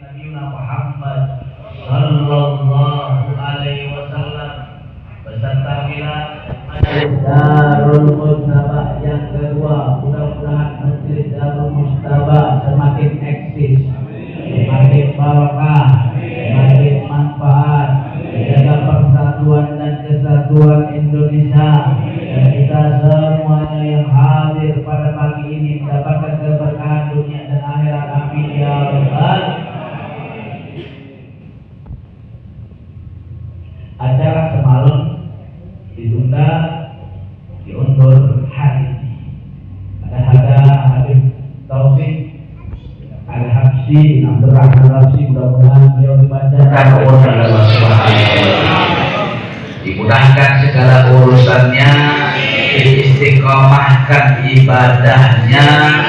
Nabiuna Muhammad sallallahu alaihi wasallam beserta bila Majelis Darul Mujtaba yang kedua. Mudah-mudahan Majelis Darul Mujtaba semakin eksis, semakin barokah, semakin manfaat, menjaga persatuan dan kesatuan Indonesia, dan kita semuanya yang hadir pada pagi ini mendapatkan keberkahan dunia dan akhirat. Amin ya rabbal. Acara semalam ditunda, diundur hari ini. Ada Habib Taufik Al-Habsyi, Abdurrahman Al-Habsyi, mudah-mudahan beliau dibacakan urusan Allah Subhanahu wa Ta'ala, dimudahkan segala urusannya, diistiqomahkan ibadahnya,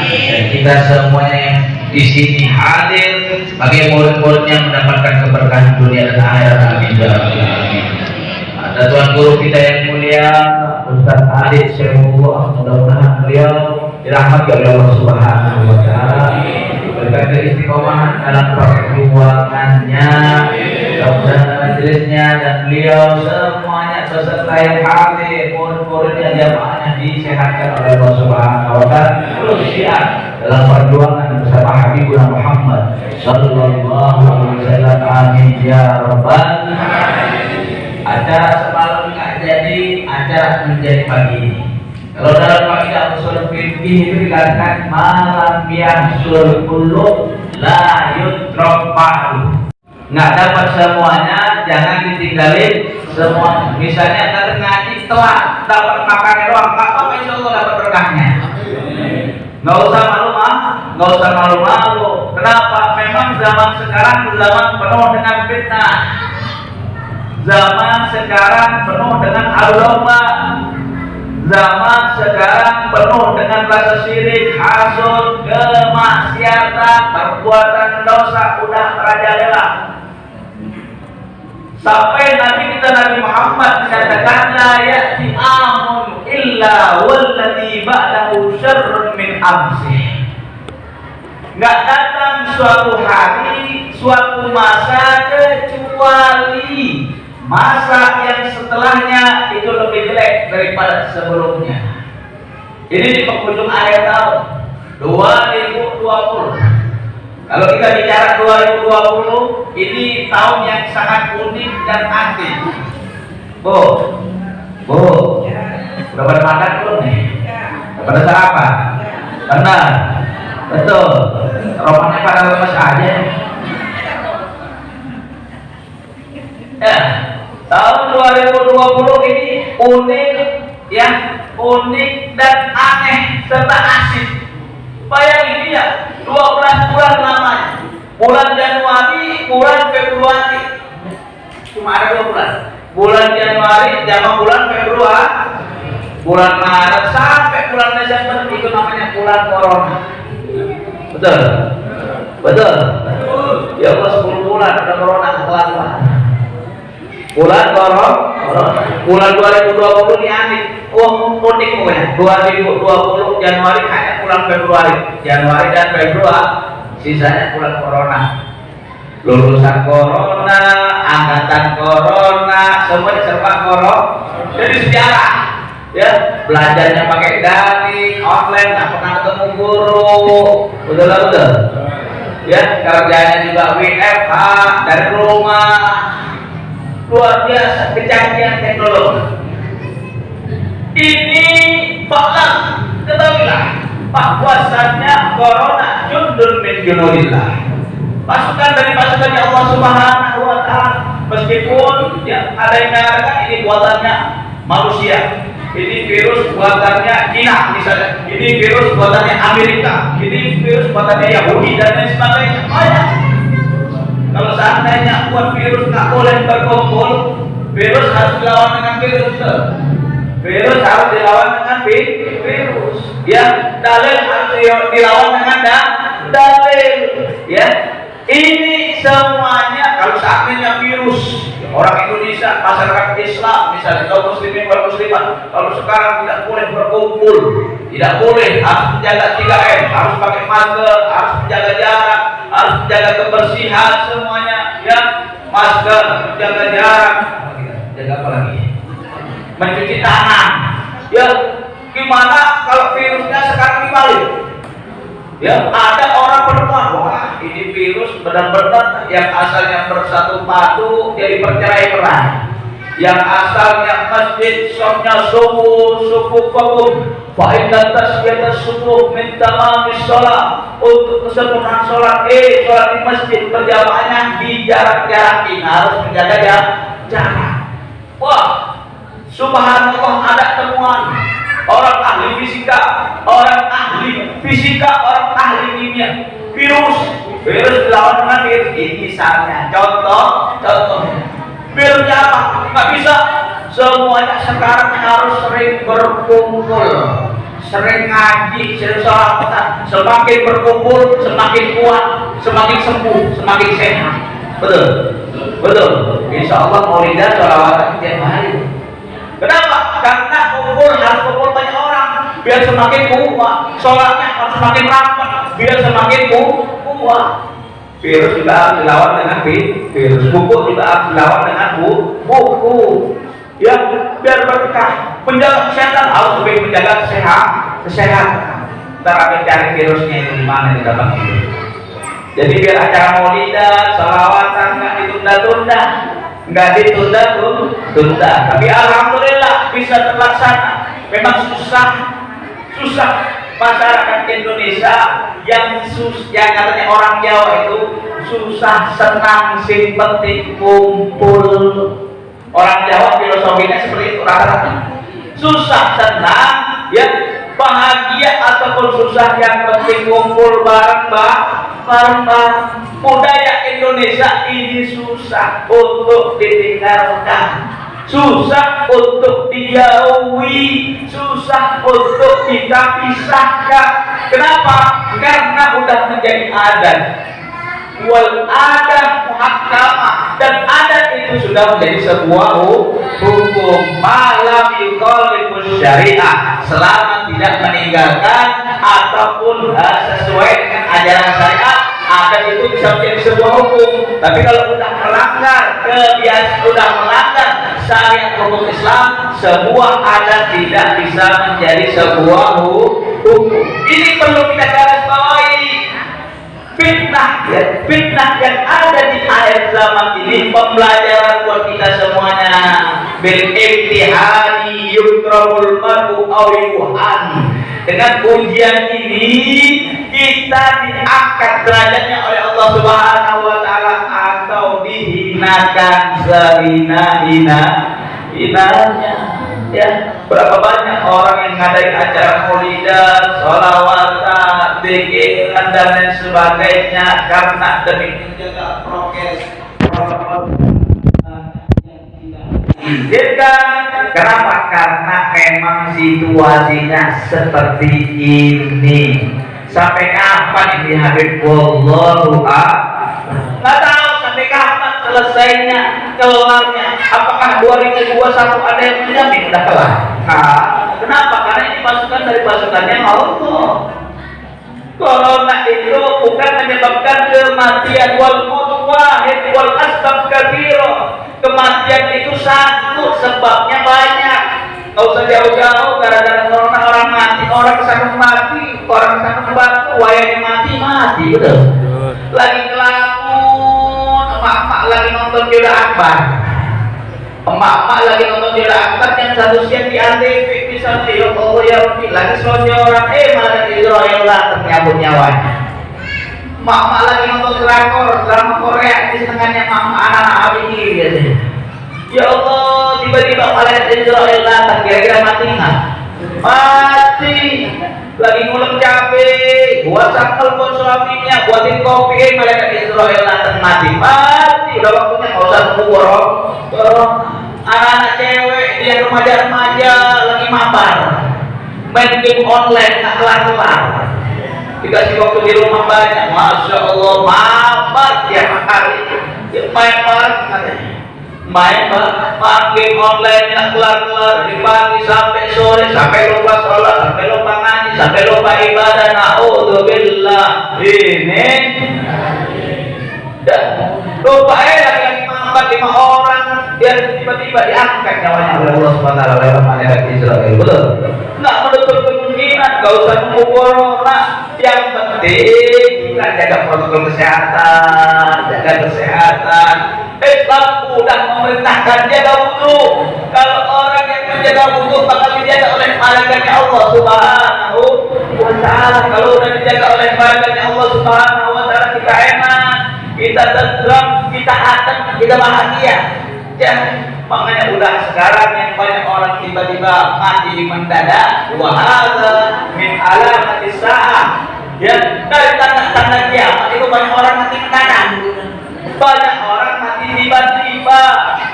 dan kita semuanya yang di sini hadir sebagai murid-muridnya mendapatkan keberkahan dunia dan akhirat. Amin ya rabbal alamin. Ada tuan guru kita yang mulia Ustaz Adit Syekhulllah, mudah-mudahan beliau dirahmati oleh Allah Subhanahu wa Ta'ala, diberikan keistiqomahan dalam perjuangannya, mudah-mudahan majelisnya dan beliau semuanya beserta yang hadir, murid-muridnya, jamaahnya disehatkan oleh Allah Subhanahu wa Ta'ala, terus siap dalam perjuangan bersama Habibuna Muhammad sallallahu alaihi wasallam. Amin ya rabbal alamin. Acara semalam nggak jadi, acara menjadi pagi ini. Kalau dalam kaidah usul fikih itu dikatakan malam yahsul kullu la yutrafahu. Nggak dapat semuanya, jangan ditinggalin semua. Misalnya tadi ngaji telat, dapat makannya doang, nggak apa-apa, insya Allah dapat berkahnya. Nggak usah malu-malu. Kenapa? Memang zaman sekarang zaman penuh dengan fitnah. Zaman sekarang penuh dengan adu domba. Zaman sekarang penuh dengan rasa syirik, hasud, kemaksiatan, perbuatan dosa udah merajalela. Sampai Nabi kita Nabi Muhammad mengatakan la ya'ti amun illa walladhi ba'dahu syarrun min amsih. Nggak datang suatu hari, suatu masa kecuali masa yang setelahnya itu lebih jelek daripada sebelumnya. Ini di penghujung akhir tahun 2020. Kalau kita bicara 2020, ini tahun yang sangat unik dan antik. Bu, udah pada makan belum nih? Udah pada sarapan? Benar, betul. Romannya pada lemes aja. Ya, tahun 2020 ini unik dan aneh serta asik. Bayangin ya, 12 bulan lamanya. Bulan Januari, bulan Februari. Cuma ada 2 bulan. Bulan Januari, jama bulan Februari, bulan Maret sampai bulan Desember, itu namanya bulan Corona. Betul? Betul? Ya Allah, 10 bulan ada Corona kelar-kelar. Bulan Corona, bulan 2020 ini aneh. Unik pokoknya. 2020 Januari kayak bulan Februari, Januari dan Februari, sisanya bulan Corona. Lulusan Corona, angkatan Corona, semuanya serba Corona. Jadi sejarah, ya, belajarnya pakai daring, online, nggak pernah ketemu guru, betul. Ya, kerjanya juga WFH dari rumah. Luar biasa kecanggihan teknologi. Ini fakta, ketahuilah bahwasannya Corona jundun min junudillah, pasukan dari pasukan Allah Subhanahu wa Ta'ala. Meskipun ya ada yang mengatakan ini buatannya manusia, ini virus buatannya Cina misalnya, ini virus buatannya Amerika, ini virus buatannya Yahudi dan lain sebagainya. Banyak. Kalau seandainya buat virus nggak boleh berkumpul, virus harus dilawan dengan virus. Virus harus dilawan dengan virus. Ya, dalil harus dilawan dengan dalil. Ya, ini semuanya kalau seandainya virus, orang Indonesia, masyarakat Islam, misalnya kaum muslimin wal muslimat, kalau sekarang tidak boleh berkumpul, tidak boleh, harus menjaga 3M, harus pakai masker, harus menjaga jarak, harus jaga kebersihan semuanya, ya, masker, jaga jarak, jaga apa lagi? Mencuci tangan, ya. Gimana kalau virusnya sekarang dibalik? Ya, ada orang bertemuan, wah ini virus benar-benar yang asalnya bersatu padu jadi bercerai-berai, yang asalnya masjid shopnya subuh kubur, fa'inna tasbiyata subuh min tamamis sholat, untuk kesempurnaan sholat sholat di masjid berjamaahnya di jarak-jarakin, harus menjaga jarak. Wah, subhanallah, ada temuan orang ahli fisika, orang ahli kimia, virus dilawan dengan virus ini. Misalnya contoh virusnya apa? Nggak bisa. Semuanya sekarang harus sering berkumpul, sering ngaji, sering sholat. Semakin berkumpul semakin kuat, semakin sembuh, semakin sehat. Betul. Insya Allah maulidah sholawatan tiap hari. Kenapa? Karena harus kumpul banyak orang biar semakin kuat, sholatnya harus semakin rapat biar semakin kuat. Virus juga harus dilawan dengan virus, buku juga harus dilawan dengan buku, ya, biar berkah. Menjaga kesehatan harus lebih menjaga kesehatan. Ntar akan cari virusnya itu di mana didapat virus. Jadi biar acara maulidah, sholawatan nggak ditunda, tapi alhamdulillah bisa terlaksana. Memang susah masyarakat Indonesia yang katanya orang Jawa itu susah senang sing penting kumpul. Orang Jawa filosofinya seperti itu, rata-rata susah senang, ya, bahagia ataupun susah, yang penting kumpul bareng. Budaya Indonesia ini susah untuk ditinggalkan, susah untuk dijauhi, susah untuk kita pisahkan. Kenapa? Karena udah menjadi adat. Wal adat muhakkamah, dan adat itu sudah menjadi sebuah hukum. Malam yuqalibus syariah, selama tidak meninggalkan ataupun sesuai dengan ajaran syariat, adat itu bisa menjadi sebuah hukum. Tapi kalau sudah melanggar syariat hukum Islam, sebuah adat tidak bisa menjadi sebuah hukum. Ini perlu kita garis bawahi. Fitnah yang ada di akhir zaman ini pembelajaran buat kita semuanya. Bil imtihani yukramul mar'u aw yuhan. Dengan ujian ini kita diangkat derajatnya oleh Allah Subhanahu wa taala atau dihinakan sehina-hinanya. Ya, berapa banyak orang yang ngadain acara maulidah, sholawatan, bikinan dan lain sebagainya karena demi menjaga prokes protokol yang tidak diizinkan. Kenapa? Karena memang situasinya seperti ini. Sampai kapan ini Habib? Wallahu a'lam. Nggak tahu sampai kapan selesainya, kelarnya. Apakah 2021 ada yang menjamin udah kelar? Nah, kenapa? Karena ini masukan dari pasukannya Allah. Corona itu bukan menyebabkan kematian, wal maut wahid wal asbab katsira. Kematian itu satu, sebabnya banyak. Nggak usah jauh-jauh, gara-gara corona orang mati, orang kesana mati, orang kesana batu, wayangnya mati, betul. Lagi ngelamun, emak-emak lagi nonton Juda Akbar. Emak-emak lagi nonton Juda Akbar yang satu siang di ATV, misalnya, ya Allah ya Rabbi, lagi selonjoran, malah Israel datang nyabut nyawanya. Emak-emak lagi nonton drama Korea, di setengahnya anak-anak ABG biasanya. Ya Allah, tiba-tiba malaikat Israel datang, kira-kira mati nggak? Mati. Lagi ngulek cabe, buat telepon suaminya, buatin kopi, malaikat Israel datang, mati. Udah waktunya, nggak usah nunggu borong. Anak-anak cewek, dia remaja-remaja lagi mabar, main game online nggak kelar-kelar. Dikasih waktu di rumah banyak, masya Allah, mabar tiap hari. Dia main bareng katanya. Main game online yang kelar-kelar di pagi sampai sore, sampai lupa sholat, sampai lupa ngaji, sampai lupa ibadah. Na'udzubillah. Ini Dan lupa lagi mengangkat 5 orang, dia tiba-tiba diangkat nyawanya oleh Allah SWT lewat malaikat Israel. Betul? Nggak menutup kemungkinan, nggak usah mengukur orang. Yang penting kita jaga protokol kesehatan, jaga kesehatan. Islam sudah memerintahkan jaga wudu. Kalau orang yang menjaga wudu bakal dijaga oleh malaikatnya Allah Subhanahu wa Ta'ala. Kalau sudah dijaga oleh malaikatnya Allah Subhanahu wa Ta'ala, kita enak, kita tenteram, kita adem, kita bahagia. Ya, makanya udah sekarang yang banyak orang tiba-tiba mati mendadak. Wa hadza min alamatis saah. Ya, dari tanda-tanda kiamat itu banyak orang mati mendadak. Banyak orang mati tiba-tiba,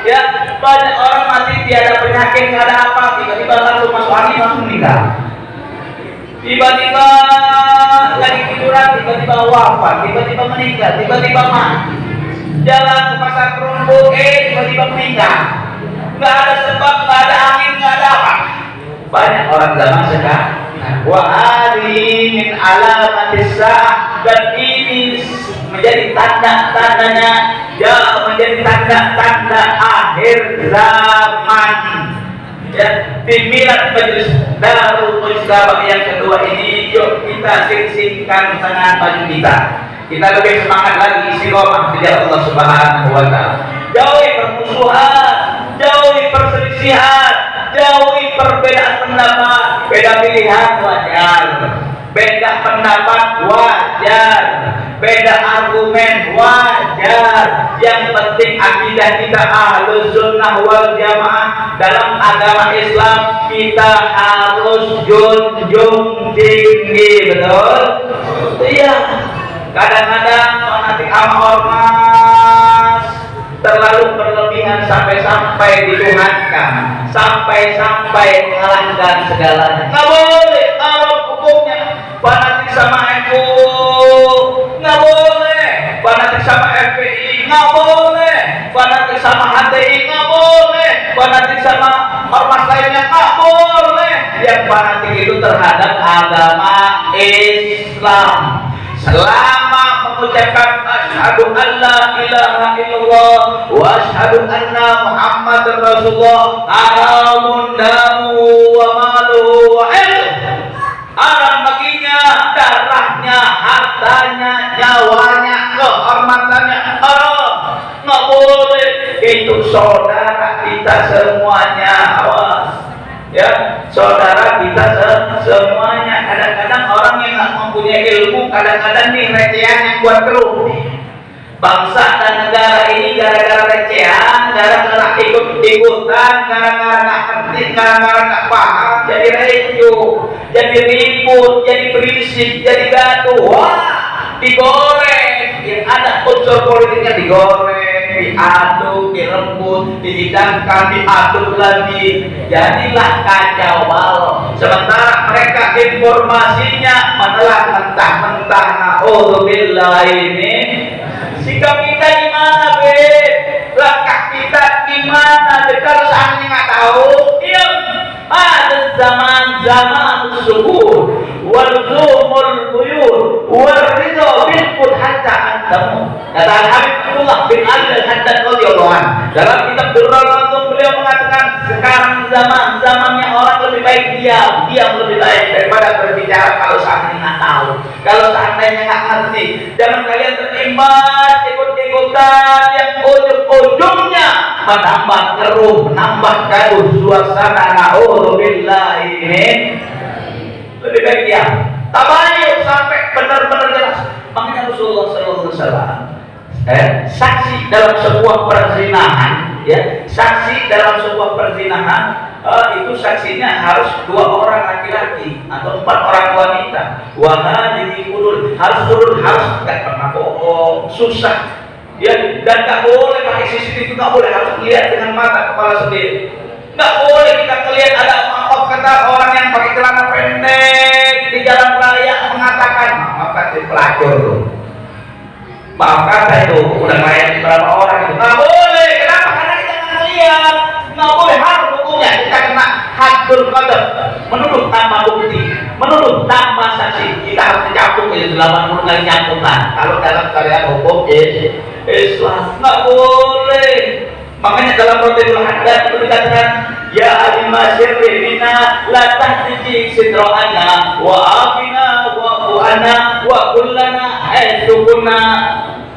ya, banyak orang mati tiada penyakit, nggak ada apa, tiba-tiba langsung masuk angin, langsung meninggal. Tiba-tiba lagi tiduran, tiba-tiba wafat, tiba-tiba meninggal, tiba-tiba mati. Jalan ke pasar Kerumbu, tiba-tiba meninggal. Nggak ada sebab, nggak ada angin, nggak ada apa. Banyak orang zaman sekarang. Wa hadhihi min alamatis saah, dan ini menjadi tanda-tandanya, ya, menjadi tanda-tanda akhir zaman. Ya, pimpinan majelis Darul Mujtaba yang kedua ini, yuk kita sing-singkan tangan baju kita. Kita lebih semangat lagi istiqomah di jalan Allah Subhanahu wa Ta'ala. Jauhi permusuhan, jauhi perselisihan, jauhi perbedaan pendapat. Beda pilihan wajar, beda pendapat wajar, beda argumen wajar. Yang penting akidah kita Ahlus Sunnah wal Jamaah. Dalam agama Islam kita harus junjung tinggi, betul? Iya. Kadang-kadang fanatik sama ormas terlalu berlebihan sampai dituhankan, sampai mengalahkan segalanya. Nggak boleh, kalau hukumnya fanatik sama NU, nggak boleh. Fanatik sama FPI, nggak boleh. Fanatik sama HTI, nggak boleh. Fanatik sama ormas lainnya, nggak boleh. Yang fanatik itu terhadap agama Islam. Selama mengucapkan asyhadu an la ilaha illallah wa asyhadu anna Muhammadar Rasulullah, haramun damu wa maluhu wa haram baginya darahnya, hartanya, nyawanya, kehormatannya haram. Nggak boleh. Itu saudara kita semuanya, awas. Ya, saudara kita semuanya. Kadang-kadang orang yang nggak mempunyai ilmu, kadang-kadang nih recehan yang buat keruh. Bangsa dan negara ini gara-gara recehan, gara-gara ikut-ikutan, gara-gara nggak ngerti, gara-gara nggak paham, jadi recuh, jadi ribut, jadi berisik, jadi gaduh. Wah, digoreng. Yang ada unsur politiknya digoreng, diaduk, direbut, dihidangkan, diaduk lagi, jadilah kacau balau. Sementara mereka informasinya menelan mentah-mentah. Na'udzubillah. Ini sikap kita gimana, Beb? Langkah kita gimana, Beb? Kalau seandainya nggak tahu, diam. Ada zaman subuh, walzumul buyur, warridho bilqud hatta antamu. Kata Habibullah bin Ali al-Haddad radhiyallahu anhu dalam kitab Durrul Mansur, beliau mengatakan sekarang zamannya orang lebih baik diam lebih baik daripada berbicara kalau seandainya nggak tahu, kalau seandainya nggak ngerti. Jangan kalian terlibat ikut-ikutan yang ujung-ujungnya menambah keruh, menambah gaduh suasana. Na'udzubillah. Ini lebih baik diam. Tabayun sampai benar-benar jelas. Makanya Rasulullah SAW saksi dalam sebuah perzinahan, ya, saksi dalam sebuah perzinahan itu saksinya harus 2 orang laki-laki atau 4 orang wanita. Wahadi kudul, harus nggak pernah bohong, susah, ya, dan nggak boleh pakai CCTV, nggak boleh, harus lihat dengan mata kepala sendiri. Nggak boleh kita lihat ada maaf kata orang yang pakai celana pendek di jalan raya mengatakan maaf kata pelacur tuh. Maaf kata itu udah kayak berapa orang itu. Nggak boleh. Kenapa? Karena kita nggak lihat. Nggak boleh, harus hukumnya kita kena hadul qadar, menuduh tanpa bukti, menuduh tanpa saksi. Kita harus dicampur 80 kali nyampukan. Kalau dalam syariat hukum Islam nggak boleh. Makanya dalam Rotul Haddad itu dikatakan, ya alima syirrina la tahtiji sidra'ana wa afina wa fu'ana wa kullana haitsukunna.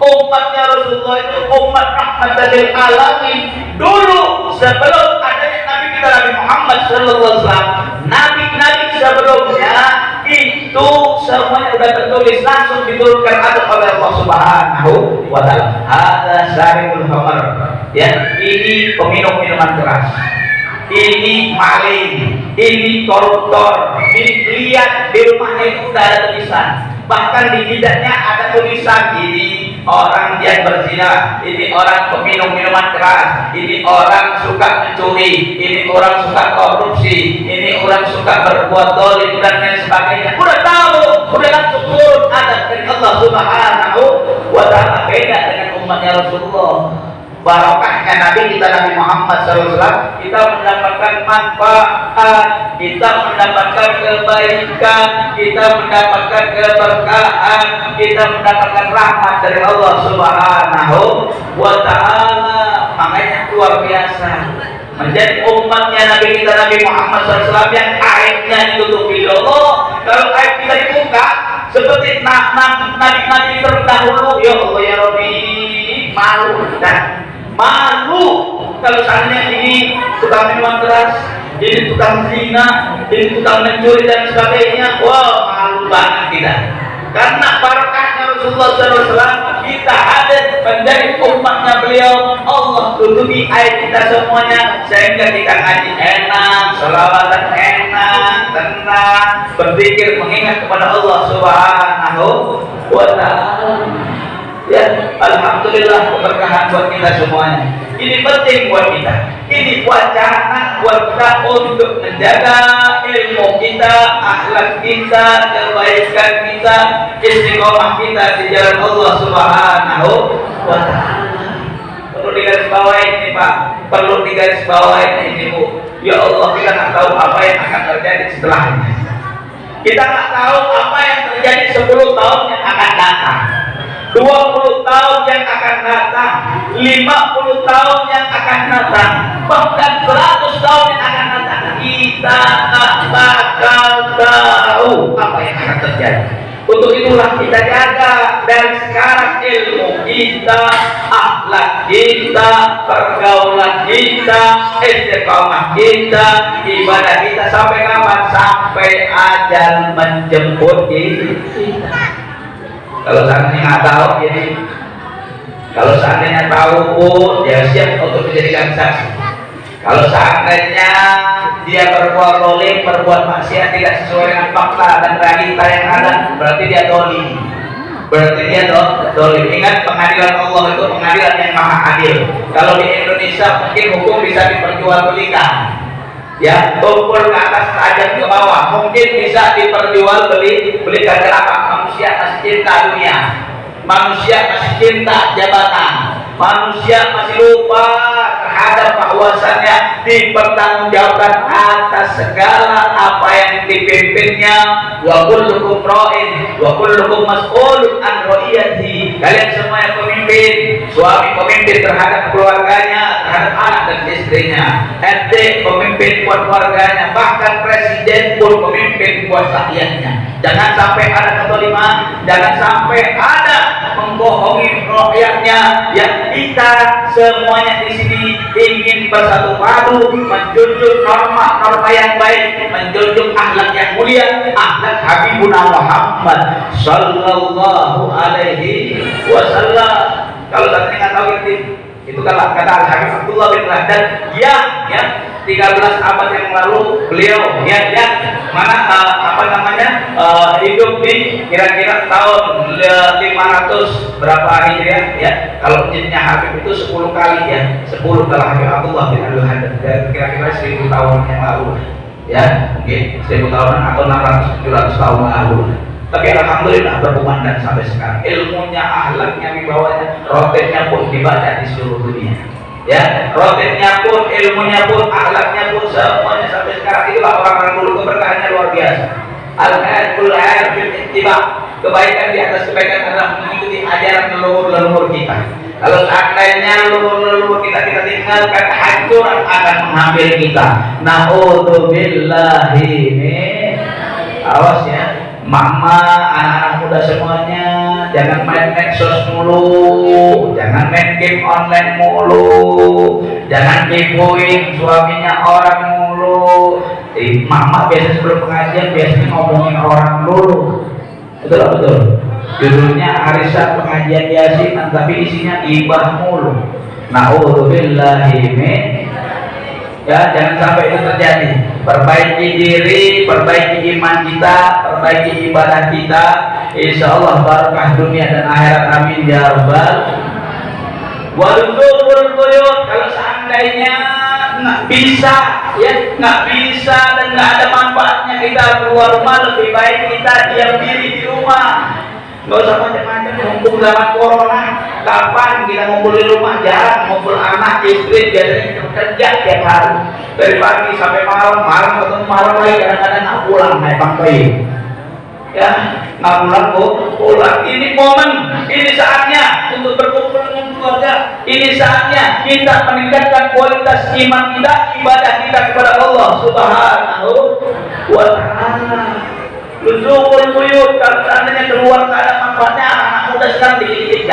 Umatnya Rasulullah itu umat rahmatan lil alamin. Dulu sebelum adanya Nabi kita Nabi Muhammad sallallahu alaihi wasallam, nabi-nabi sebelumnya itu semuanya sudah tertulis, langsung diturunkan oleh Allah Subhanahu wa taala. Hadza syaribul khamr. Ya, ini peminum minuman keras. Ini maling, ini koruptor. Ini lihat di rumahnya itu sudah ada tulisan. Bahkan di bidangnya ada tulisan, ini orang yang berzina, ini orang peminum minuman keras, ini orang suka mencuri, ini orang suka korupsi, ini orang suka berbuat dolim dan lain sebagainya. Udah tahu, udah langsung turun ada dari Allah Subhanahu wa taala. Beda dengan umatnya Rasulullah. Barokahnya Nabi kita Nabi Muhammad SAW, kita mendapatkan manfaat, kita mendapatkan kebaikan, kita mendapatkan keberkahan, kita mendapatkan rahmat dari Allah Subhanahu wa taala. Makanya luar biasa menjadi umatnya Nabi kita Nabi Muhammad SAW yang aibnya ditutupi Allah. Kalau aib kita dibuka seperti nabi-nabi terdahulu, ya Allah ya Rabbi, malu dan malu kalau seandainya ini tukang minuman keras, ini tukang zina, ini tukang mencuri dan sebagainya. Wah, malu banget kita. Karena barakahnya Rasulullah SAW, kita hadir menjadi umatnya beliau. Allah tutupi aib kita semuanya sehingga kita ngaji enak, sholawatan enak, tenang, berzikir mengingat kepada Allah Subhanahu wa taala. Ya, alhamdulillah keberkahan buat kita semuanya. Ini penting buat kita. Ini wacana buat kita untuk menjaga ilmu kita, akhlak kita, kebaikan kita, istiqomah kita di jalan Allah Subhanahu wa taala. Perlu digarisbawahi ini Pak, perlu digarisbawahi ini Bu. Ya Allah, kita nggak tahu apa yang akan terjadi setelahnya. Kita nggak tahu apa yang terjadi 10 tahun yang akan datang, 20 tahun yang akan datang, 50 tahun yang akan datang, bahkan 100 tahun yang akan datang. Kita tak bakal tahu apa yang akan terjadi. Untuk itulah kita jaga dari sekarang ilmu kita, akhlak kita, pergaulan kita, istiqomah kita, ibadah kita sampai kapan? Sampai ajal menjemput kita. Kalau seandainya nggak tahu, jadi kalau seandainya tahu pun dia siap untuk dijadikan saksi. Kalau seandainya dia berbuat dolim, berbuat maksiat tidak sesuai dengan fakta dan realita yang ada, berarti dia dolim. Berarti dia dolim. Ingat, pengadilan Allah itu pengadilan yang maha adil. Kalau di Indonesia mungkin hukum bisa diperjualbelikan. Ya, tumpul ke atas tajam ke bawah, mungkin bisa diperjualbelikan. Kenapa? Manusia masih cinta dunia, manusia masih cinta jabatan, manusia masih lupa terhadap bahwasannya dipertanggungjawabkan atas segala apa yang dipimpinnya. Wa kullukum ra'in wa kullukum mas'ulun an ra'iyatihi. Kalian semua yang pemimpin, suami pemimpin terhadap keluarganya, terhadap anak dan istrinya, RT pemimpin buat keluarganya, bahkan presiden pun pemimpin buat rakyatnya. Jangan sampai ada kezaliman, jangan sampai ada membohongi rakyatnya. Yang kita semuanya di sini ingin bersatu padu, menjunjung norma-norma yang baik, menjunjung akhlak yang mulia, akhlak Habibuna Muhammad sallallahu alaihi wasallam. Kalau tadi nggak tahu itu kalau kata Al-Habib Abdullah bin Rahdan, ya 13 abad yang lalu beliau mana hidup di kira-kira tahun 500 berapa Hijriah ya. Kalau jinnya Habib itu 10 kali ya, 10 kalau Habib Abdullah bin Rahdan, kira-kira 1000 tahun yang lalu ya, mungkin 1000 tahunan atau 600-700 tahun lalu. Tapi alhamdulillah berkomandan sampai sekarang. Ilmunya, akhlaknya, wibawanya, rotetnya pun dibaca di seluruh dunia. Ya, rotetnya pun, ilmunya pun, akhlaknya pun, semuanya sampai sekarang. Itulah orang-orang dulu, keberkahannya luar biasa. Al-Khairul Khair fil ittiba. Kebaikan di atas kebaikan adalah mengikuti ajaran leluhur-leluhur kita. Kalau seandainya leluhur kita tinggalkan, kehancuran akan menghampiri kita. Na'udzubillahi min. Awas ya, mama, anak-anak muda semuanya, jangan main medsos mulu, jangan main game online mulu, jangan kepoin suaminya orang mulu. Mama biasa sebelum pengajian biasanya ngomongin orang dulu. Betul. Judulnya arisan pengajian Yasin, tapi isinya ibah mulu. Na'udzubillahi min. Ya, jangan sampai itu terjadi. Perbaiki diri, perbaiki iman kita, perbaiki ibadah kita. Insya Allah barakah dunia dan akhirat, amin ya rabbal. Waduh, kalau seandainya nggak bisa, ya nggak bisa dan nggak ada manfaatnya kita keluar rumah, lebih baik kita diam diri di rumah. Nggak usah macam-macam, mumpung zaman corona. Kapan kita ngumpul di rumah? Jarang ngumpul anak, istri, biasanya kita kerja tiap hari dari pagi sampai malam ketemu malam lagi, kadang-kadang nggak pulang, naik bangkai. Ya, nggak pulang. Ini momen, ini saatnya untuk berkumpul dengan keluarga. Ini saatnya kita meningkatkan kualitas iman kita, ibadah kita kepada Allah Subhanahu wa Ta'ala. Luzumul buyut, kalau seandainya keluar tak ada manfaatnya, anak muda sekarang dikit-dikit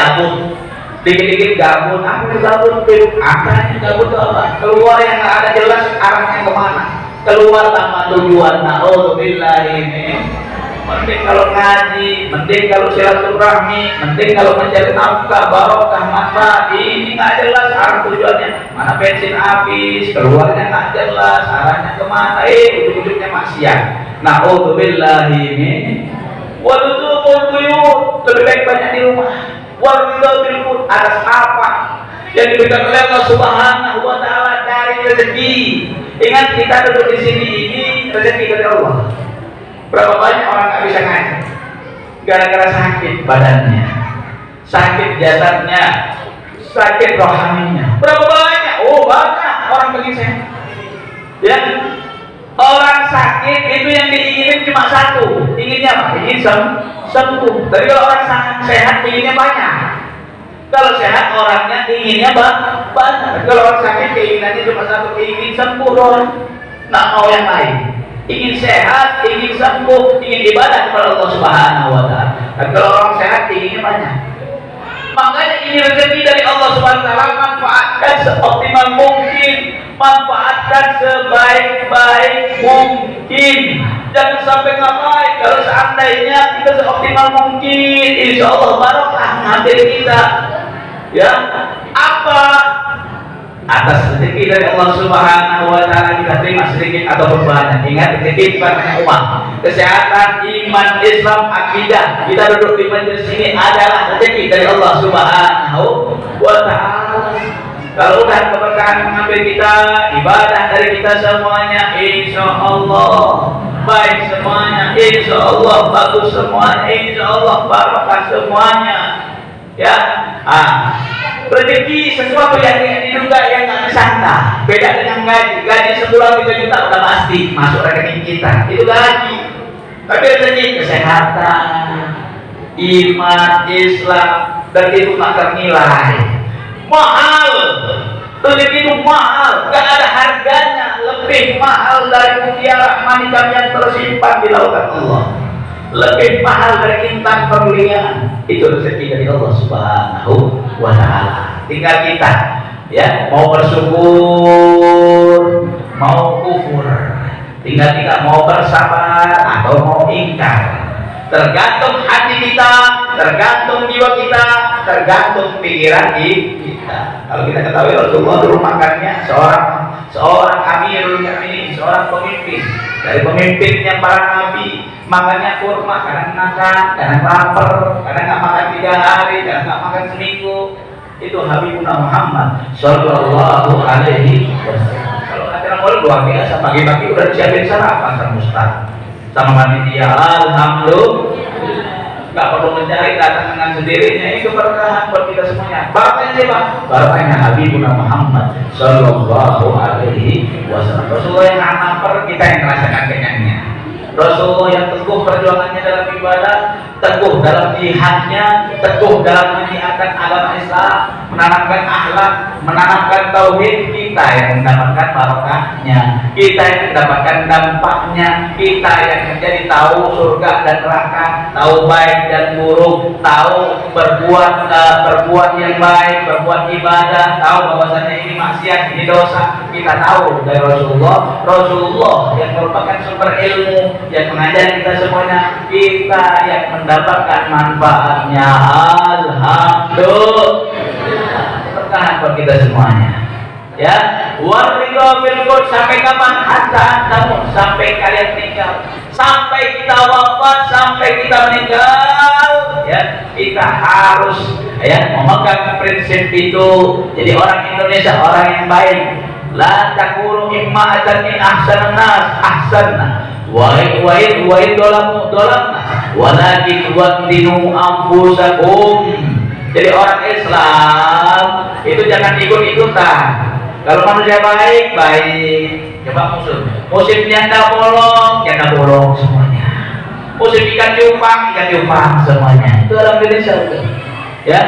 gabut, apa itu gabut? Akhirnya gabut itu apa? Keluar yang nggak ada jelas arahnya kemana, keluar tanpa tujuan. Na'udzubillahi min. Mending kalau ngaji, mending kalau silaturahmi, mending kalau mencari nafkah, barokah, manfaat. Ini nggak jelas arah tujuannya, mana bensin habis, keluarnya nggak jelas arahnya kemana, ujung-ujungnya maksiat. Na'udzubillahi min. Waluzumul buyut, lebih baik banyak di rumah. Waluzumul buyut, atas apa yang diberikan oleh Allah Subhanahu wa Ta'ala dari rezeki. Ingat, kita duduk di sini ini rezeki dari Allah. Berapa banyak orang nggak bisa ngaji gara-gara sakit badannya, sakit jasadnya, sakit rohaninya. Berapa banyak? Oh banyak orang pengen sehat. Ya, orang sakit itu yang diinginin cuma satu, inginnya apa? Ingin sembuh. Tapi kalau orang sehat inginnya banyak. Kalau sehat orangnya inginnya banyak. Kalau orang sakit keinginannya cuma satu, ingin sembuh doang, nggak mau yang lain. Ingin sehat, ingin sembuh, ingin ibadah kepada Allah Subhanahu wa Ta'ala. Dan kalau orang sehat inginnya banyak. Makanya ini rezeki dari Allah Subhanahu wa Ta'ala, manfaatkan seoptimal mungkin, manfaatkan sebaik-baik mungkin. Jangan sampai ngapain. Kalau seandainya kita seoptimal mungkin, insya Allah barokah nanti kita. Ya, apa? Atas rezeki dari Allah Subhanahu wa Ta'ala kita terima sedikit atau banyak. Ingat, rezeki bukan hanya uang, kesehatan, iman, Islam, akidah. Kita duduk di majelis ini adalah rezeki dari Allah Subhanahu wa Ta'ala. Kalau udah keberkahan mengambil kita, ibadah dari kita semuanya, insya Allah baik semuanya, insya Allah bagus semuanya, insya Allah barakah semuanya. Ya, rezeki sesuatu yang diduga yang nggak disangka. Beda dengan gaji sebulan 3 juta udah pasti masuk rekening kita, itu gaji. Tapi rezeki kesehatan, iman, Islam, dan itu tak ternilai. Mahal, rezeki itu mahal, gak ada harganya. Lebih mahal dari mutiara manikam yang tersimpan di lautan Allah, lebih mahal dari intan pembelian. Itu rezeki dari Allah Subhanahu wa Ta'ala. Tinggal kita, ya, mau bersyukur, mau kufur. Tinggal kita mau bersabar atau mau ingkar. Tergantung hati kita, tergantung jiwa kita, tergantung pikiran kita. Kalau kita ketahui Rasulullah dulu makannya seorang amirul mukminin, seorang pemimpin. Dari pemimpinnya para nabi, makannya kurma, kadang makan, kadang lapar, kadang nggak makan 3 hari, kadang nggak makan seminggu. Itu Habibuna Muhammad Sallallahu Alaihi Wasallam. Kalau acara maulid luar biasa, pagi-pagi udah disiapin sarapan sama Ustaz, sama panitia. Alhamdulillah, nggak perlu mencari, datang dengan sendirinya. Ini keberkahan buat kita semuanya. Barakahnya siapa? Barakahnya Habibuna Muhammad Sallallahu Alaihi Wasallam. Rasulullah yang lapar, kita yang merasakan kenyangnya. Rasulullah yang teguh perjuangannya dalam ibadah, teguh dalam jihadnya, teguh dalam menyiarkan agama Islam, menanamkan akhlak, menanamkan tauhid, kita yang mendapatkan barokahnya, kita yang mendapatkan dampaknya, kita yang menjadi tahu surga dan neraka, tahu baik dan buruk, tahu berbuat yang baik, berbuat ibadah, tahu bahwasanya ini maksiat, ini dosa. Kita tahu dari Rasulullah yang merupakan sumber ilmu yang mengajar kita semuanya, kita yang mendapatkan manfaatnya. Alhamdulillah, berkah buat kita semuanya. Ya, waridho bilqul, sampai kapan? Hatta kamu, sampai kalian meninggal, sampai kita wafat, sampai kita meninggal. Ya, kita harus memegang prinsip itu. Jadi orang Indonesia orang yang baik. La takunu imma'atan min ahsanan nas ahsanna wa dolamu walakin wattinu anfusakum. Jadi orang Islam itu jangan ikut-ikutan. Kalau manusia baik, coba musim janda bolong semuanya. Musim ikan cupang semuanya. Itu orang Indonesia. Ya.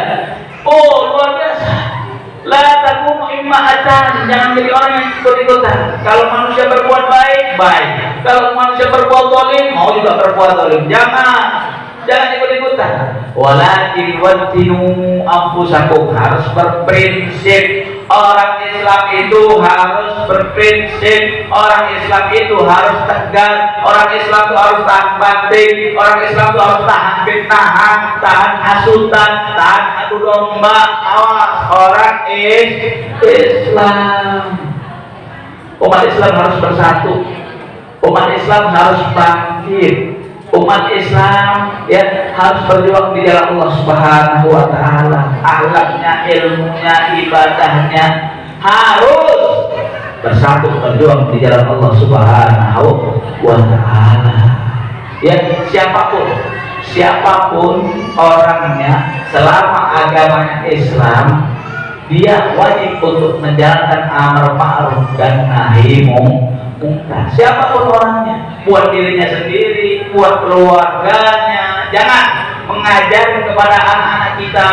Oh, luar biasa. La takunu imma'atan, jangan jadi orang yang ikut-ikutan. Kalau manusia berbuat baik. Kalau manusia berbuat zalim, mau juga berbuat zalim. Jangan ikut-ikutan. Walakin wattinu anfusakum, harus berprinsip. Orang Islam itu harus berprinsip. Orang Islam itu harus tegas. Orang Islam itu harus tahan banting. Orang Islam itu harus tahan fitnahan, tahan hasutan, tahan adu domba. Awas orang Islam. Umat Islam harus bersatu. Umat Islam harus bangkit. Umat Islam harus berjuang di jalan Allah Subhanahu wa taala. Akhlaknya, ilmunya, ibadahnya harus bersatu berjuang di jalan Allah Subhanahu wa taala. Ya, siapapun orangnya, selama agamanya Islam, dia wajib untuk menjalankan amar ma'ruf dan nahi mungkar. Siapapun orangnya, buat dirinya sendiri, buat keluarganya. Jangan mengajar kepada anak-anak kita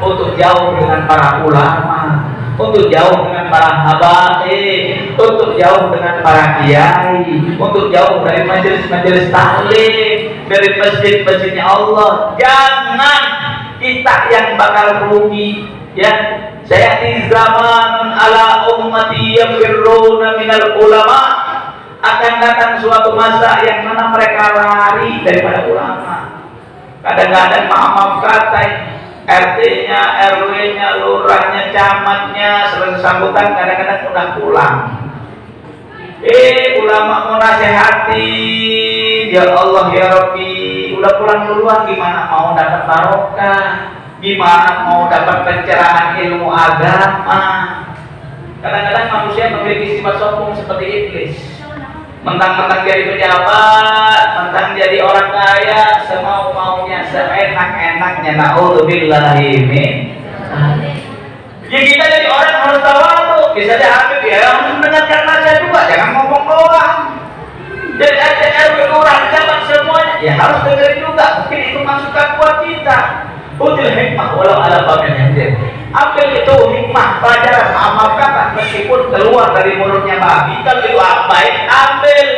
untuk jauh dengan para ulama, untuk jauh dengan para habaib, untuk jauh dengan para kiai, untuk jauh dari majelis-majelis taklim, dari masjid-masjidnya Allah. Jangan kita yang bakal rugi. Ya, saya di zaman ala ummati yafirruna minal ulama. Akan datang suatu masa yang mana mereka lari daripada ulama. Kadang-kadang maaf kata RT-nya, RW-nya, lurahnya, camatnya, selesai sambutan kadang-kadang udah pulang. Ulama mau nasihati, ya Allah ya Rabbi, udah pulang duluan, gimana mau dapat barokah? Gimana mau dapat pencerahan ilmu agama? Kadang-kadang manusia memiliki sifat sombong seperti iblis. Mentang-mentang jadi pejabat, mentang jadi orang kaya, semau-maunya, seenak-enaknya. Na'udzubillahi min. Ya kita jadi orang harus tawadhu. Bisa Habib harus mendengarkan nasihat juga, jangan ngomong doang. Jadi ada RW orang jabat semuanya, ya harus dengerin juga. Mungkin itu masukan buat kita. Util hikmah walau ala babil hindir. Ambil itu hikmah, pelajaran, amal kata, meskipun keluar dari mulutnya babi, kalau itu baik, ambil.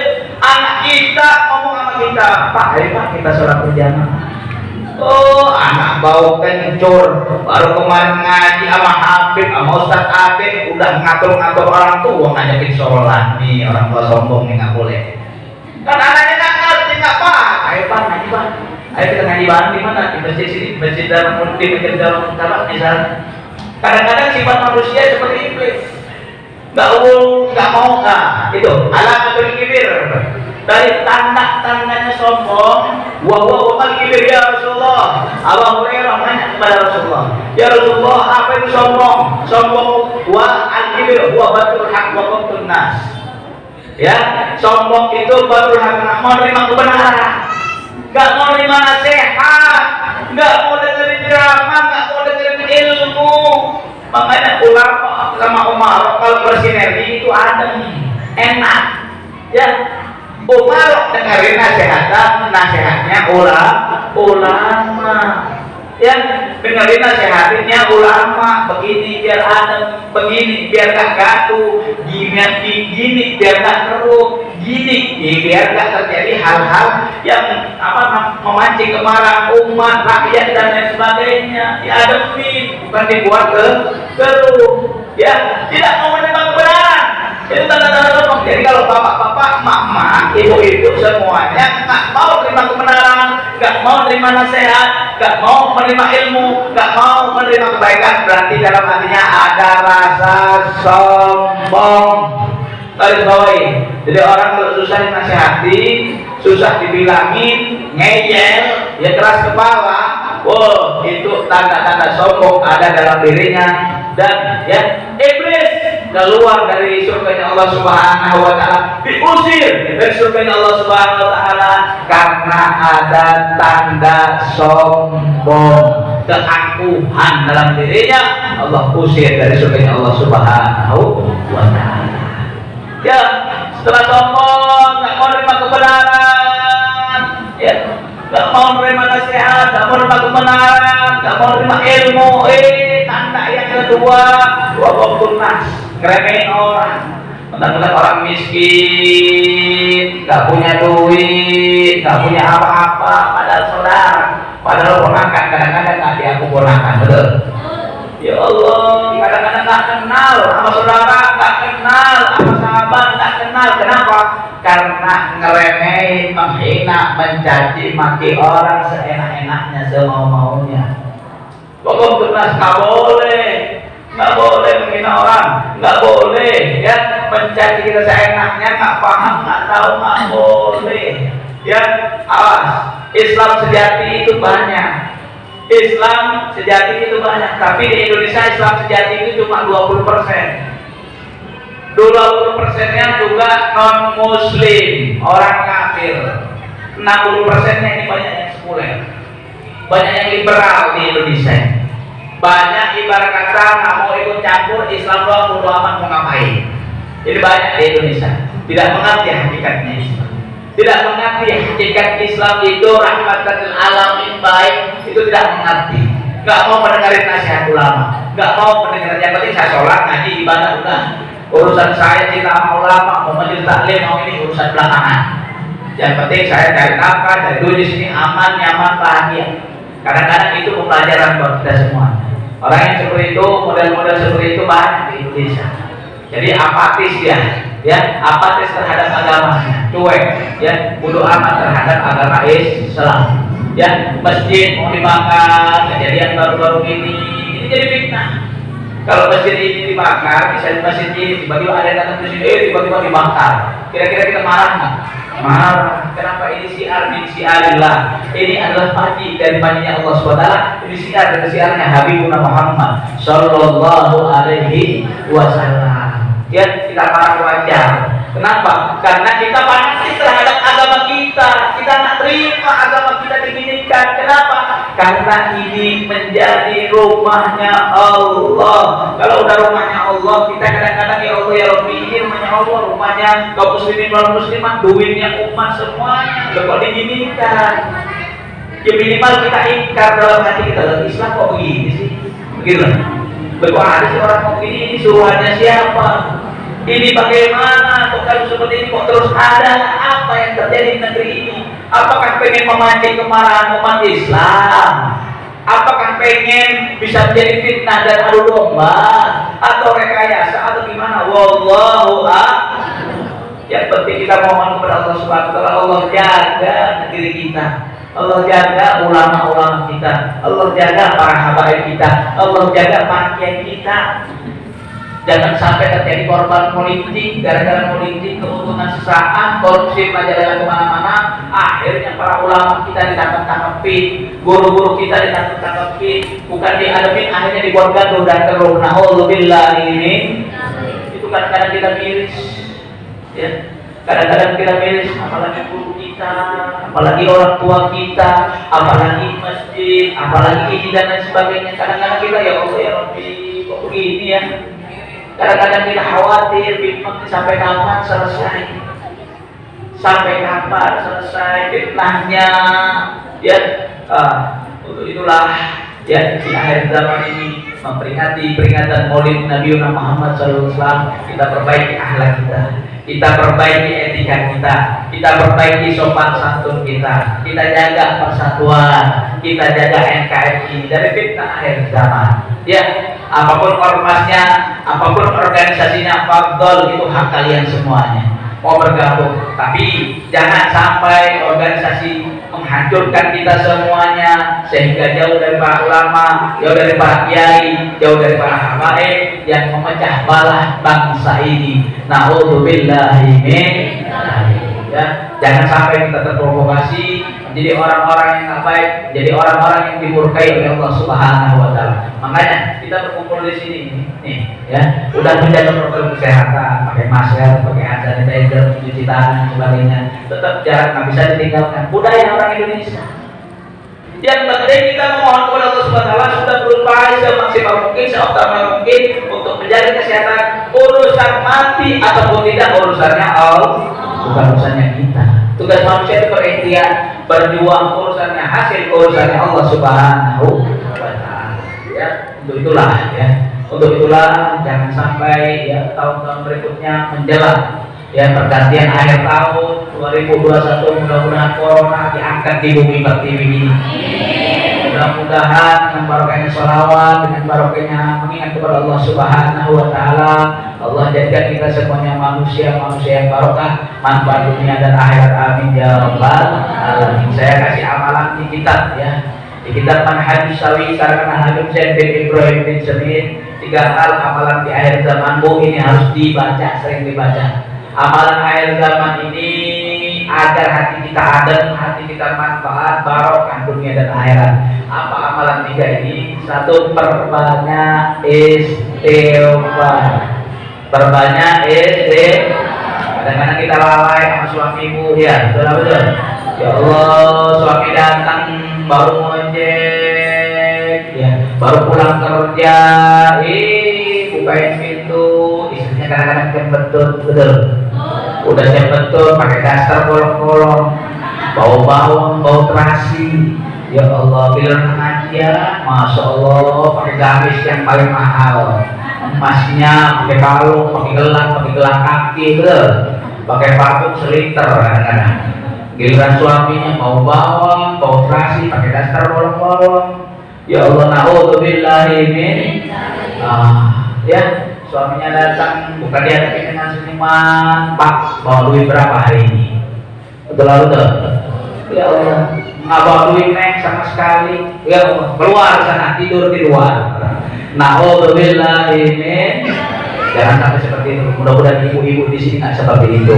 Anak kita ngomong sama kita, Pak, kita sholat berjamaah. Oh, anak bau kencur, baru kemarin ngaji sama Habib, sama Ustaz Habib, udah ngatur-ngatur orang tua ngajakin sholat. Nih orang tua sombong nih, nggak boleh. Kan anaknya nggak ngerti, nggak paham. Ayo Pak, ngaji Pak. Ayo kita ngaji bareng di mana? Di masjid sini, masjid dalam masjid dalam kamar misalnya. Kadang-kadang sifat manusia seperti iblis. Nggak mau itu alamatul kibir. Dari tanda-tandanya sombong. Wa kibir ya Rasulullah. Abu Hurairah nanya kepada Rasulullah, ya Rasulullah, apa itu sombong? Sombong al-kibir wa batul haq wa qamtun nas. Ya, sombong itu batul haq, mau terima kebenaran. Nggak mau terima nasihat, nggak mau dengerin ceramah, nggak mau dengerin ilmu. Makanya ulama sama Umar kalau bersinergi itu adem, enak. Ya, Umar dengerin nasihatnya ulama, Ulama. Ya, dengerin nasihatnya ulama, begini biar adem, begini biar gak gaduh, gini biar gak keruh, gini biar gak terjadi hal-hal yang memancing kemarahan umat, rakyat dan lain sebagainya. Diademin, bukan dibuat keruh. Ya, tidak mau menerima kebenaran. Itu tanda-tanda lemah. Jadi kalau bapak-bapak, emak-emak, ibu-ibu semuanya nggak mau terima kebenaran, nggak mau terima nasihat, nggak mau menerima ilmu, nggak mau menerima kebaikan, berarti dalam hatinya ada rasa sombong. Garis bawahi. Jadi orang kalau susah dinasihati, susah dibilangin, ngeyel, ya keras kepala, wow, itu tanda-tanda sombong ada dalam dirinya. Dan ya iblis keluar dari surganya Allah Subhanahu wa taala, diusir dari surganya Allah Subhanahu wa taala karena ada tanda sombong, keangkuhan dalam dirinya. Allah usir dari surganya Allah Subhanahu wa taala. Ya, setelah sombong, nggak mau menerima kebenaran, ya, nggak mau menerima nasihat, nggak mau menerima kebenaran, nggak mau menerima ilmu. Tanda yang kedua, nas, ngeremehin orang. Mentang-mentang orang miskin, nggak punya duit, nggak punya apa-apa, padahal saudara, padahal ponakan, kadang-kadang nggak diaku ponakan, betul? Ya Allah, kadang-kadang nggak kenal sama saudara, nggak kenal sama sahabat, nggak kenal. Kenapa? Karena ngeremehin, menghina, mencaci maki orang seenak-enaknya, semau-maunya. Pokok tunas nggak boleh menghina orang, nggak boleh ya mencaci kita seenaknya, nggak paham, nggak tahu, nggak boleh. Ya, awas. Islam sejati itu banyak. Islam sejati itu banyak, tapi di Indonesia Islam sejati itu cuma 20%. 20%-nya juga non Muslim, orang kafir. 60%-nya ini banyak yang sekuler. Banyak yang liberal di Indonesia. Banyak ibarat kata nggak mau ikut campur Islam doang, bodo amat mau ngapain. Jadi banyak di Indonesia tidak mengerti hakikatnya Islam. Tidak mengerti hakikat Islam itu rahmatan lil alamin, baik, itu tidak mengerti. Nggak mau mendengarin nasihat ulama, nggak mau mendengar. Yang penting saya sholat, ngaji, ibadah, udah. Urusan saya cinta sama ulama, mau majelis taklim, mau ini urusan belakangan. Yang penting saya cari nafkah, cari duit di sini aman, nyaman, bahagia. Kadang-kadang itu pembelajaran buat kita semua. Orang yang seperti itu, model-model seperti itu banyak di Indonesia. Jadi apatis dia, ya, apatis terhadap agamanya, cuek, ya, bodoh amat terhadap agama Islam. Ya, masjid mau dibakar, kejadian baru-baru ini jadi fitnah. Kalau masjid ini dibakar, misalnya masjid ini tiba-tiba ada yang datang ke sini, tiba-tiba dibakar. Kira-kira kita marah nggak? Marah. Kenapa ini syiar min syiarillah? Ini adalah pagi dari paginya Allah SWT. Ini syiar dari syiarnya Habibuna Muhammad Sallallahu Alaihi Wasallam. Ya, kita marah wajar. Kenapa? Karena kita fanatik terhadap agama kita. Kita nggak terima agama kita diginikan. Kenapa? Karena ini menjadi rumahnya Allah. Kalau udah rumahnya Allah, kita kadang-kadang ya Allah ya Rabbi, ini rumahnya Allah, rumahnya kaum muslimin wal muslimat, duitnya umat semuanya. Kok diginikan? Ya minimal kita ingkar dalam hati kita, Islam kok begini sih? Begitu. Bagaimana sih orang kok begini? Ini suruhannya siapa? Ini bagaimana? Kok kalau seperti ini kok terus ada? Apa yang terjadi di negeri ini? Apakah pengen memancing kemarahan umat Islam? Apakah pengen bisa menjadi fitnah dan adu domba? Atau rekayasa atau gimana? Wallahu a'lam. Yang penting kita mohon kepada Allah Subhanahu wa taala, Allah jaga negeri kita. Allah jaga ulama-ulama kita. Allah jaga para habaib kita. Allah jaga pakaian kita. Jangan sampai terjadi korban politik, gara-gara politik, keuntungan sesaat, korupsi merajalela kemana-mana. Akhirnya para ulama kita ditangkap-tangkepin, guru-guru kita ditangkap-tangkepin, bukan diademin, akhirnya dibuat gaduh dan keruh. Na'udzubillah ini. Itu kadang-kadang kita miris, ya. Kadang-kadang kita miris, apalagi guru kita, apalagi orang tua kita, apalagi masjid, apalagi ini dan lain sebagainya. Kadang-kadang kita ya Allah ya Rabbi, kok begini ya. Kadang-kadang kita khawatir, bingung sampai kapan selesai, sampai kapan selesai fitnahnya, ya. Untuk itulah ya di akhir zaman ini memperingati peringatan Maulid Nabi Muhammad SAW, kita perbaiki akhlak kita perbaiki etika kita perbaiki sopan santun kita jaga persatuan, kita jaga NKRI dari fitnah akhir zaman. Ya, apapun ormasnya, apapun organisasinya, fardol itu hak kalian semuanya mau bergabung, tapi jangan sampai organisasi menghancurkan kita semuanya sehingga jauh dari para ulama, jauh dari para kiai, jauh dari para habaib yang memecah belah bangsa ini. Na'udzubillahi min ya, jangan sampai kita terprovokasi menjadi orang-orang yang tak baik, jadi orang-orang yang dimurkai oleh Allah Subhanahu wa taala. Makanya kita berkumpul di sini nih ya, udah menjaga protokol kesehatan, pakai masker, pakai hand sanitizer, cuci tangan dan sebagainya. Tetap jarak nggak bisa ditinggalkan. Budaya orang Indonesia. Yang penting kita memohon kepada Allah Subhanahu wa taala, sudah berupaya semaksimal mungkin, seoptimal mungkin untuk menjaga kesehatan. Urusan mati ataupun tidak urusannya Allah, bukan urusannya kita. Tugas manusia itu berikhtiar, berjuang, urusannya hasil urusannya Allah Subhanahu wa taala. Ya, untuk itulah jangan sampai ya tahun-tahun berikutnya menjelang ya pergantian akhir tahun 2021, mudah-mudahan corona diangkat di bumi pertiwi ini. Mudah-mudahan dengan barokahnya sholawat, dengan barokahnya mengingat kepada Allah Subhanahu wa taala, Allah jadikan kita semuanya manusia yang barokah, manfaat dunia dan akhirat, amin ya rabbal alamin. Saya kasih amalan di kitab ya, di kitab Manhajus Sawi karangan Habib Zain bin Ibrahim bin Semit. 3 hal amalan di akhir zamanmu ini harus dibaca, sering dibaca. Amalan akhir zaman ini agar hati kita adem, hati kita manfaat, barokah dunia dan akhirat. Apa amalan 3 ini? 1, perbanyak istighfar. Perbanyak istighfar. Kadang-kadang kita lalai sama suamimu, ya betul. Ya Allah, suami datang baru ngojek, ya baru pulang kerja, bukain pintu, istrinya kadang-kadang jam betul. Udah jam betul, pakai daster bolong-bolong, bau bawang, bau terasi. Ya Allah, bilang aja, masya Allah, pakai gamis yang paling mahal, emasnya pakai kalung, pakai gelang kaki, betul, pakai parfum seliter kadang-kadang. Giliran suaminya bau bawang, bau terasi, pakai daster bolong-bolong. Ya Allah, na'udzubillahi min ya. Suaminya datang, bukan dia tapi dengan senyuman, Pak, bawa duit berapa hari ini? Betul. Ya Allah, nggak bawa duit neng sama sekali. Ya Allah, keluar sana, tidur di luar. Na'udzubillahi min. Jangan sampai seperti itu. Mudah-mudahan ibu-ibu di sini nggak seperti itu.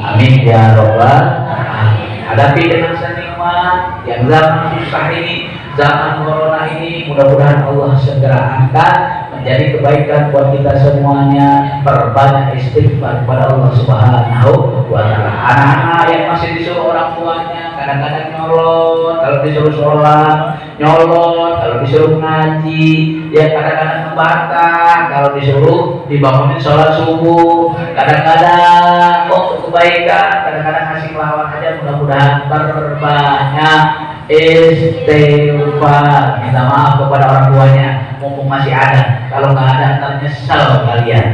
Amin ya rabbal alamin. Hadapi dengan senyuman yang zaman susah ini, zaman corona ini, mudah-mudahan Allah segera angkat menjadi kebaikan buat kita semuanya. Perbanyak istighfar kepada Allah Subhanahu wa taala. Anak-anak yang masih disuruh orang tuanya kadang-kadang nyolot kalau disuruh sholat, nyolot kalau disuruh ngaji, ya kadang-kadang ngebantah kalau disuruh dibangunin sholat subuh, kadang-kadang untuk kebaikan, kadang-kadang ngasih lawan aja. Mudah-mudahan berbanyak istighfar, minta maaf kepada orang tuanya mumpung masih ada. Kalau nggak ada ntar nyesel kalian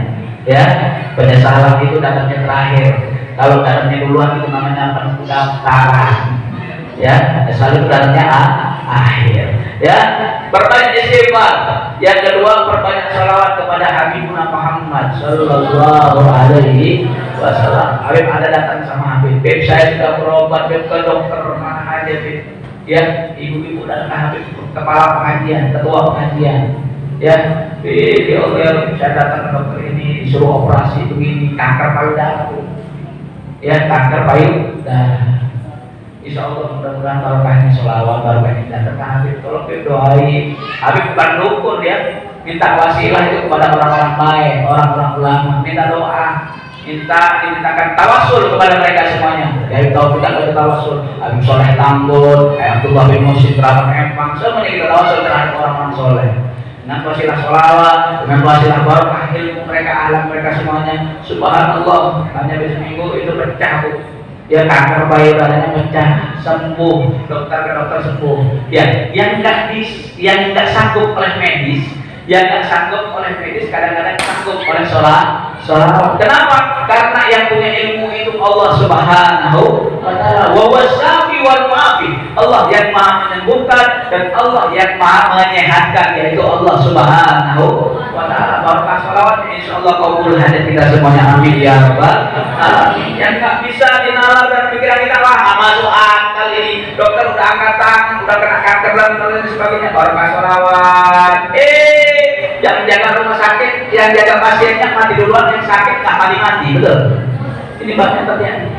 ya. Penyesalan itu datangnya terakhir, kalau datangnya duluan itu namanya pendaftaran ya. Nyesal itu datangnya akhir ya. Perbanyak istighfar. Yang kedua, perbanyak salawat kepada Habibuna Muhammad sallallahu alaihi wasallam. Habib ada datang sama Habib, saya sudah berobat, ke dokter mana aja, Habib. Ya, ibu-ibu dan Habib, kepala pengajian, ketua pengajian. Ya, saya datang ke dokter ini disuruh operasi begini, kanker payudara. Ya, kanker payudara. Insya Allah mudah-mudahan barokahnya sholawat, barokahnya datang ke Habib. Tolong Habib doain. Habib bukan dukun ya, minta wasilah itu kepada orang-orang baik, orang-orang ulama, minta doa. Dimintakan tawasul kepada mereka semuanya. Habib tahu kita ada tawasul. Habib Soleh Tambun, Abdullah bin Musin, Kerabat Empang, semuanya kita tawasul terhadap orang-orang soleh. Dengan wasilah sholawat, dengan wasilah barokah ilmu mereka, alam mereka semuanya. Subhanallah, hanya seminggu itu pecah. Ya kanker payudaranya pecah, sembuh, dokter ke dokter sembuh. Ya, yang nggak sanggup oleh medis, yang nggak sanggup oleh medis kadang-kadang sanggup oleh sholat. Kenapa? Karena yang punya ilmu itu Allah Subhanahu wa Ta'ala. Wa wasyafi wal mu'afi. Allah yang Maha menyembuhkan dan Allah yang Maha menyehatkan, yaitu Allah Subhanahu wa Ta'ala. Barakah sholawat, insyaallah kabul hajat kita semuanya, amin ya rabbal alamin. Yang nggak bisa dinalar dan pikiran kita, wah masuk akal ini, dokter udah angkat tangan, udah kena kanker dan sebagainya. Barakah sholawat. Yang jaga rumah sakit, yang jaga pasiennya mati duluan, yang sakit nggak mati-mati, betul? Ini banyak terjadi.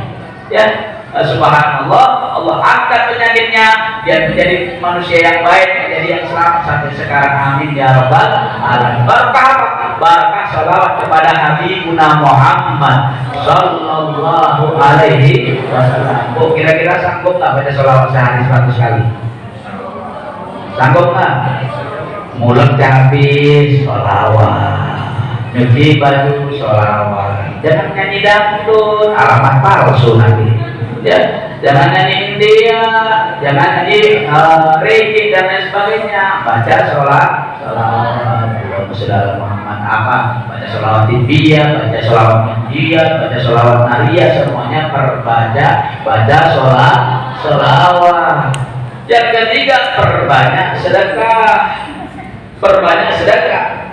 Ya, subhanallah, Allah angkat penyakitnya, dia menjadi manusia yang baik, menjadi yang selamat sampai sekarang, amin ya rabbal alamin. Barakah apa? Barakah sholawat kepada Habibuna Muhammad sallallahu alaihi wasallam. Oh, kira-kira sanggup nggak baca sholawat sehari 100 kali? Sanggup nggak? Mulut habis sholawat, nyuci baju sholawat, jangan nyanyi dangdut, alamat palsu nanti. Ya, jangan nyanyi India, jangan nyanyi reggae dan lain sebagainya. Baca sholawat, Saudara Muhammad apa? Baca sholawat India, baca sholawat India, baca sholawat Naria, semuanya baca sholawat. Yang ketiga, perbanyak sedekah. Perbanyak sedekah.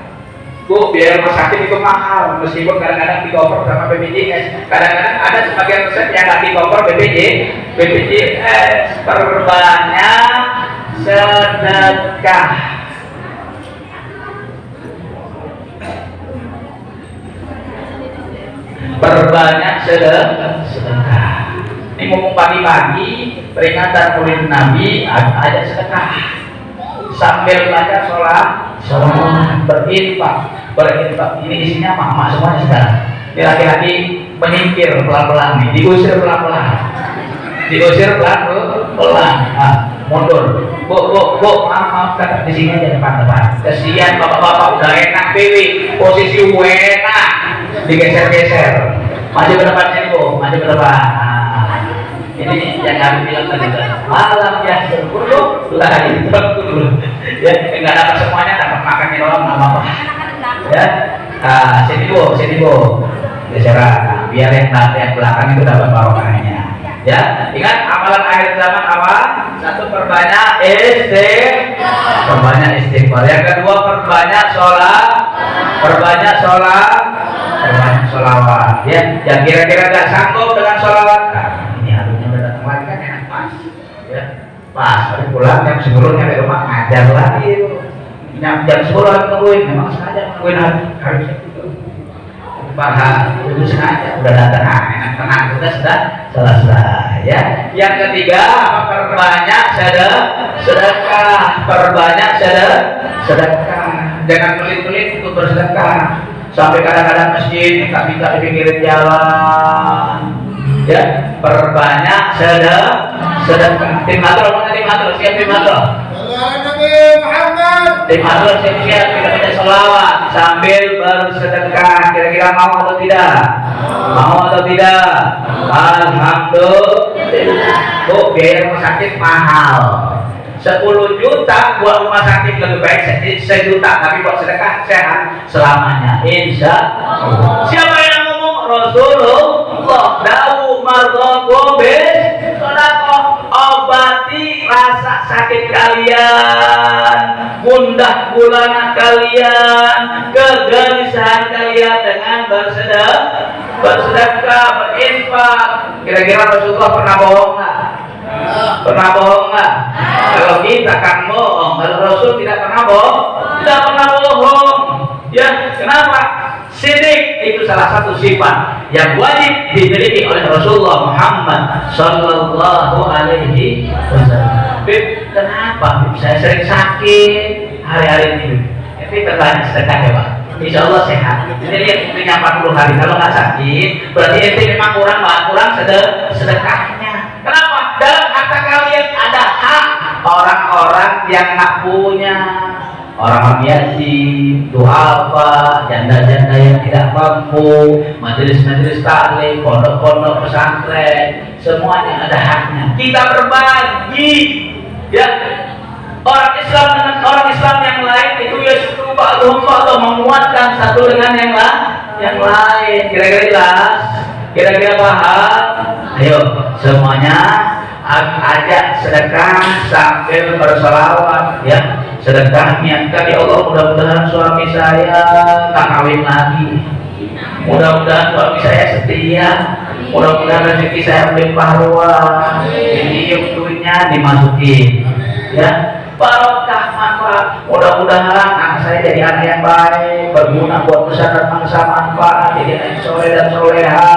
Bu, biaya rumah sakit itu mahal, meskipun kadang-kadang di-cover sama BPJS. Kadang-kadang ada sebagian resep yang nggak di-cover BPJS. Perbanyak sedekah. Perbanyak sedekah. Ini ngomong pagi-pagi, peringatan Maulid Nabi, ada sedekah. Sambil baca sholat berinfak. Ini isinya mama semuanya sekarang. Ini laki-laki menyingkir pelan-pelan nih, diusir pelan-pelan. Mundur. Bu, maaf, di sini aja depan. Kesian bapak-bapak udah enak PW, posisi enak, digeser-geser. Maju ke depan sini, Bu, maju ke depan. Ini yang kami bilang tadi, malam yang sepuluh lah itu dulu. Ya, nggak dapat semuanya, dapat makannya doang, nggak apa-apa. Ya, sini bu, geseran, biar yang belakang itu dapat barokahnya. Ya, ingat amalan akhir zaman apa? Satu, perbanyak istighfar. Yang kedua, perbanyak sholawat. Ya, yang kira-kira nggak sanggup dengan sholawat, pas hari pulang jam 10 dari rumah ngajar lagi jam 10 nungguin, memang sengaja nungguin hari itu itu sengaja udah datang enak tenang, sudah selesai. Ya, yang ketiga, perbanyak sedekah. Jangan pelit-pelit untuk bersedekah sampai kadang-kadang masjid nggak bisa di pinggir jalan. Ya, perbanyak sedekah. Tim Hadro, siap tim Hadro. Tim Hadro siap kita baca sholawat sambil bersedekah. Kira-kira mau atau tidak? Alhamdulillah. Bu, biaya rumah sakit mahal. 10 juta buat rumah sakit lebih baik 1 juta, tapi buat sedekah sehat selamanya, insya Allah. Siapa yang ngomong? Rasulullah. Dawu mardhakum bis-shadaqah. Obati rasa sakit kalian, gundah gulana kalian, kegelisahan kalian dengan bersedekah, berinfak. Kira-kira Rasulullah pernah bohong nggak? Kalau kita kan bohong, kalau Rasul tidak pernah bohong. Ya, kenapa? Sidik itu salah satu sifat yang wajib dimiliki oleh Rasulullah Muhammad sallallahu alaihi wasallam. Kenapa? Saya sering sakit hari-hari ini. Tapi terbanyak sedekah ya Pak. Insya Allah sehat. Jadi lihat 40 hari. Kalau nggak sakit, berarti itu memang kurang sedekahnya. Kenapa? Dalam harta kalian ada hak orang-orang yang nggak punya, orang yatim, duafa, janda-janda yang tidak mampu, majelis-majelis taklim, pondok-pondok pesantren, semuanya ada haknya. Kita berbagi, ya. Orang Islam dengan orang Islam yang lain itu ya suku atau menguatkan satu dengan yang lain. Kira-kira jelas? Kira-kira paham? Ayo semuanya ajak sedekah sambil berselawat, ya. Sedekah niatkan, ya Allah, mudah-mudahan suami saya tak kawin lagi, mudah-mudahan suami saya setia, mudah-mudahan rezeki saya berlimpah ruah, ini duitnya dimasukin, ya, barokah manfaat, mudah-mudahan anak saya jadi anak yang baik, berguna buat besar dan bangsa, manfaat jadi anak yang soleh dan soleha,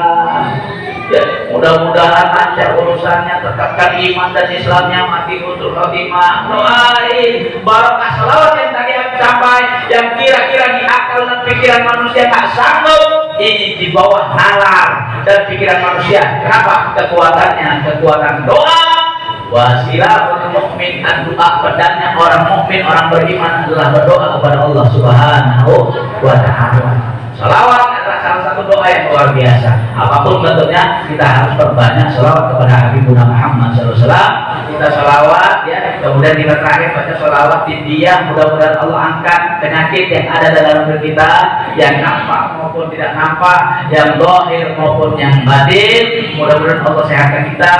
ya, mudah-mudahan lancar urusannya, tetapkan iman dan Islamnya, mati utul khotimah. Doain barokah selawat yang tadi aku sampai, yang kira-kira di akal dan pikiran manusia tak sanggup, ini di bawah nalar dan pikiran manusia. Kenapa? Kekuatan doa. Wasilahul mukmin, doa pedangnya orang mukmin, orang beriman adalah berdoa kepada Allah Subhanahu wa Ta'ala. Salawat adalah salah satu doa yang luar biasa. Apapun bentuknya, kita harus perbanyak salawat kepada Habibuna Muhammad SAW. Kita salawat, ya. Kemudian kita terakhir baca salawat di dia. Mudah-mudahan Allah angkat penyakit yang ada dalam diri kita, yang nampak maupun tidak nampak, yang zahir maupun yang batin. Mudah-mudahan Allah sehatkan kita,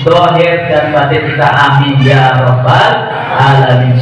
zahir dan batin kita. Amin ya rabbal alamin.